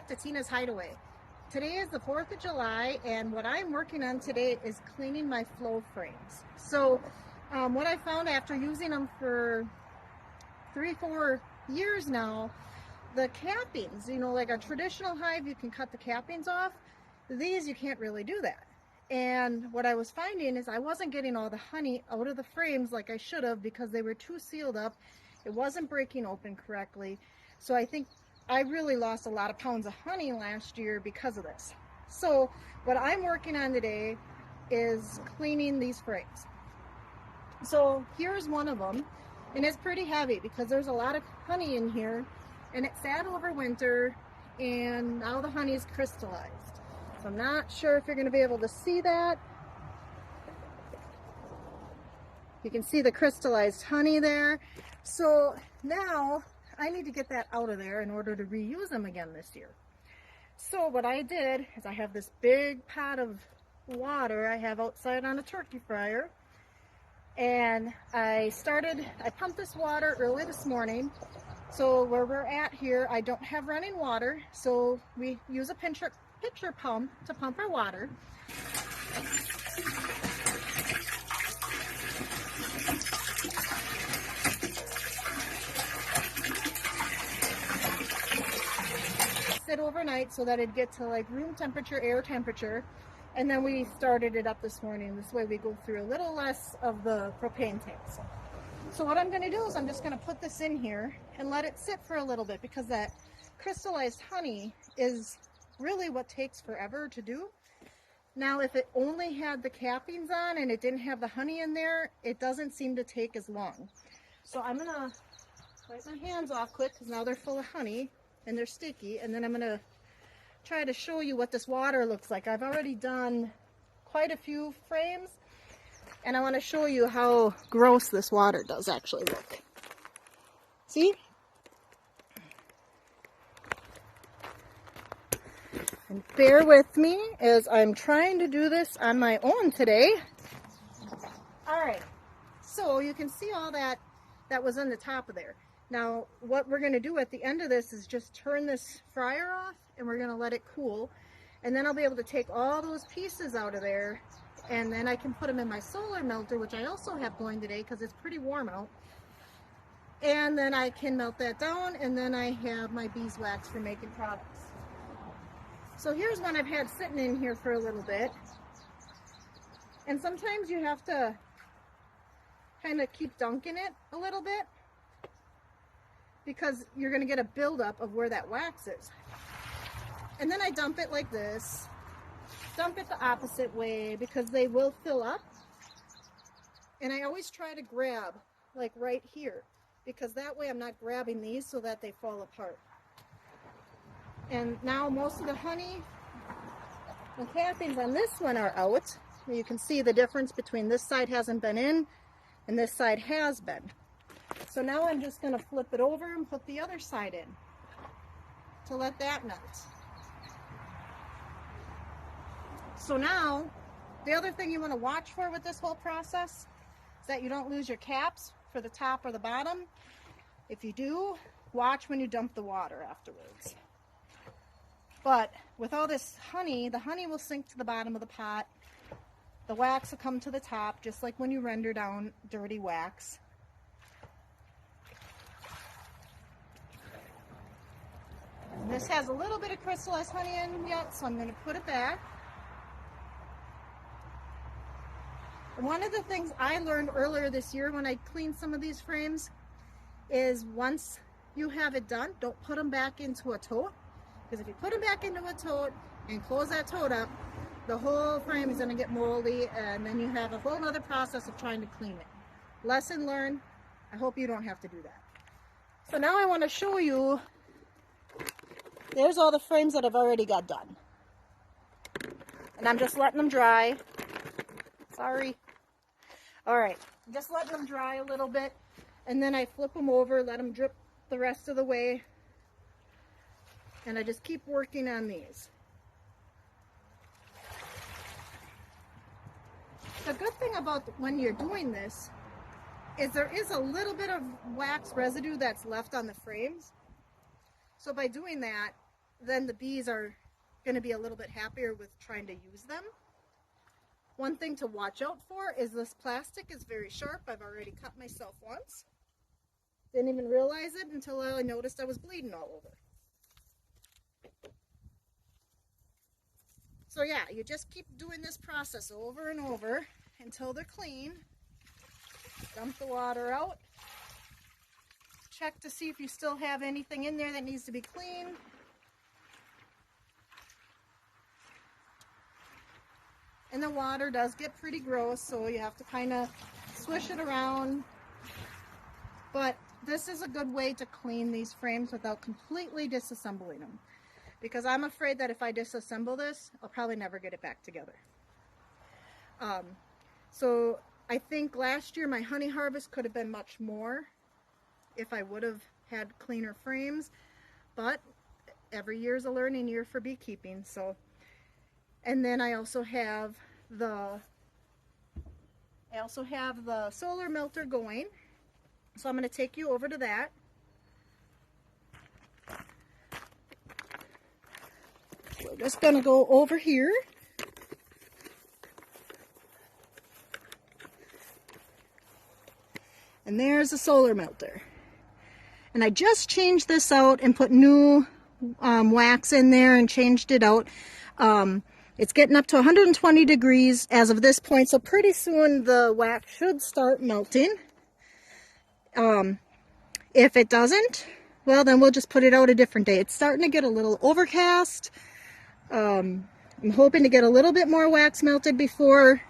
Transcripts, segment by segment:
to Tina's Hideaway. Today is the 4th of July, and what I'm working on today is cleaning my flow frames. So what I found after using them for 3-4 years now, the cappings, you know, like a traditional hive, you can cut the cappings off. These, you can't really do that. And what I was finding is I wasn't getting all the honey out of the frames like I should have, because they were too sealed up. It wasn't breaking open correctly. So I think I really lost a lot of pounds of honey last year because of this. So what I'm working on today is cleaning these frames. So here's one of them, and it's pretty heavy because there's a lot of honey in here, and it sat over winter, and now the honey is crystallized. So I'm not sure if you're going to be able to see that. You can see the crystallized honey there. So now I need to get that out of there in order to reuse them again this year. So what I did is I have this big pot of water I have outside on a turkey fryer. And I pumped this water early this morning. So where we're at here, I don't have running water. So we use a pitcher pump to pump our water. Sit overnight so that it'd get to like room temperature, air temperature, and then we started it up this morning. This way we go through a little less of the propane tanks. So what I'm going to do is I'm just going to put this in here and let it sit for a little bit, because that crystallized honey is really what takes forever to do. Now if it only had the cappings on and it didn't have the honey in there, it doesn't seem to take as long. So I'm going to wipe my hands off quick, because now they're full of honey and they're sticky, and then I'm going to try to show you what this water looks like. I've already done quite a few frames, and I want to show you how gross this water does actually look. See? And bear with me as I'm trying to do this on my own today. Alright, so you can see all that was on the top of there. Now what we're going to do at the end of this is just turn this fryer off, and we're going to let it cool. And then I'll be able to take all those pieces out of there, and then I can put them in my solar melter, which I also have going today because it's pretty warm out. And then I can melt that down, and then I have my beeswax for making products. So here's one I've had sitting in here for a little bit. And sometimes you have to kind of keep dunking it a little bit, because you're going to get a buildup of where that wax is. And then I dump it like this. Dump it the opposite way, because they will fill up. And I always try to grab like right here, because that way I'm not grabbing these so that they fall apart. And now most of the honey and cappings on this one are out. You can see the difference between this side hasn't been in and this side has been. So now I'm just going to flip it over and put the other side in to let that melt. So now, the other thing you want to watch for with this whole process is that you don't lose your caps for the top or the bottom. If you do, watch when you dump the water afterwards. But with all this honey, the honey will sink to the bottom of the pot. The wax will come to the top, just like when you render down dirty wax. And this has a little bit of crystallized honey in yet, so I'm going to put it back. One of the things I learned earlier this year when I cleaned some of these frames is, once you have it done, don't put them back into a tote. Because if you put them back into a tote and close that tote up, the whole frame is going to get moldy, and then you have a whole other process of trying to clean it. Lesson learned. I hope you don't have to do that. So now I want to show you, there's all the frames that I've already got done. And I'm just letting them dry. Sorry. Alright, just letting them dry a little bit, and then I flip them over, let them drip the rest of the way, and I just keep working on these. The good thing about when you're doing this is there is a little bit of wax residue that's left on the frames. So by doing that, then the bees are going to be a little bit happier with trying to use them. One thing to watch out for is this plastic is very sharp. I've already cut myself once. Didn't even realize it until I noticed I was bleeding all over. So yeah, you just keep doing this process over and over until they're clean. Dump the water out. Check to see if you still have anything in there that needs to be cleaned. And the water does get pretty gross, so you have to kind of swish it around. But this is a good way to clean these frames without completely disassembling them. Because I'm afraid that if I disassemble this, I'll probably never get it back together. So I think last year my honey harvest could have been much more if I would have had cleaner frames. But every year is a learning year for beekeeping, so. And then I also have the solar melter going. So I'm going to take you over to that. We're just going to go over here. And there's a solar melter. And I just changed this out and put new wax in there and changed it out. It's getting up to 120 degrees as of this point, so pretty soon the wax should start melting. If it doesn't, well, then we'll just put it out a different day. It's starting to get a little overcast. I'm hoping to get a little bit more wax melted before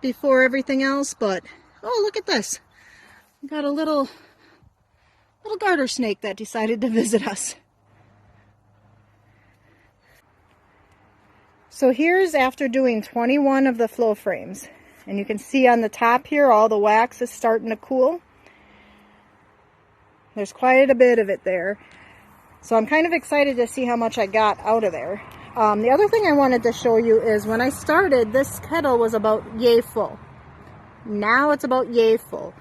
everything else, but oh, look at this. We got a little garter snake that decided to visit us. So here's after doing 21 of the flow frames. And you can see on the top here, all the wax is starting to cool. There's quite a bit of it there. So I'm kind of excited to see how much I got out of there. The other thing I wanted to show you is when I started, this kettle was about yay full. Now it's about yay full,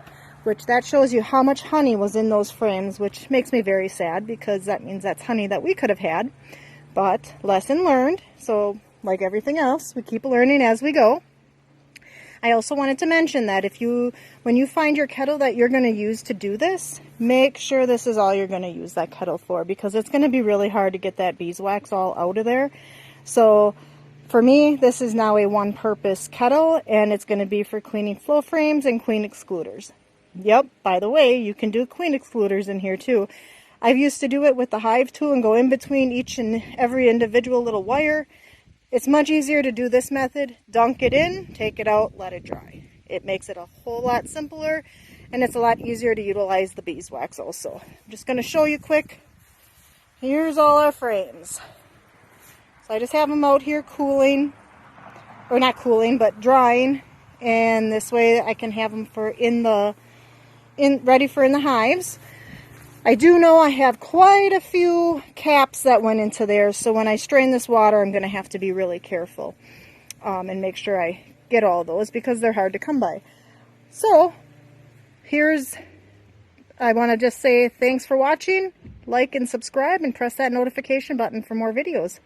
which that shows you how much honey was in those frames, which makes me very sad because that means that's honey that we could have had. But lesson learned. So like everything else, we keep learning as we go. I also wanted to mention that when you find your kettle that you're going to use to do this, make sure this is all you're going to use that kettle for, because it's going to be really hard to get that beeswax all out of there. So for me, this is now a one-purpose kettle, and it's going to be for cleaning flow frames and queen excluders. Yep, by the way, you can do queen excluders in here too. I've used to do it with the hive tool and go in between each and every individual little wire. It's much easier to do this method. Dunk it in, take it out, let it dry. It makes it a whole lot simpler, and it's a lot easier to utilize the beeswax also. I'm just going to show you quick. Here's all our frames. So I just have them out here cooling, or not cooling, but drying, and this way I can have them for ready for in the hives. I do know I have quite a few caps that went into there, so when I strain this water, I'm going to have to be really careful and make sure I get all those because they're hard to come by. So, I want to just say thanks for watching, like and subscribe, and press that notification button for more videos.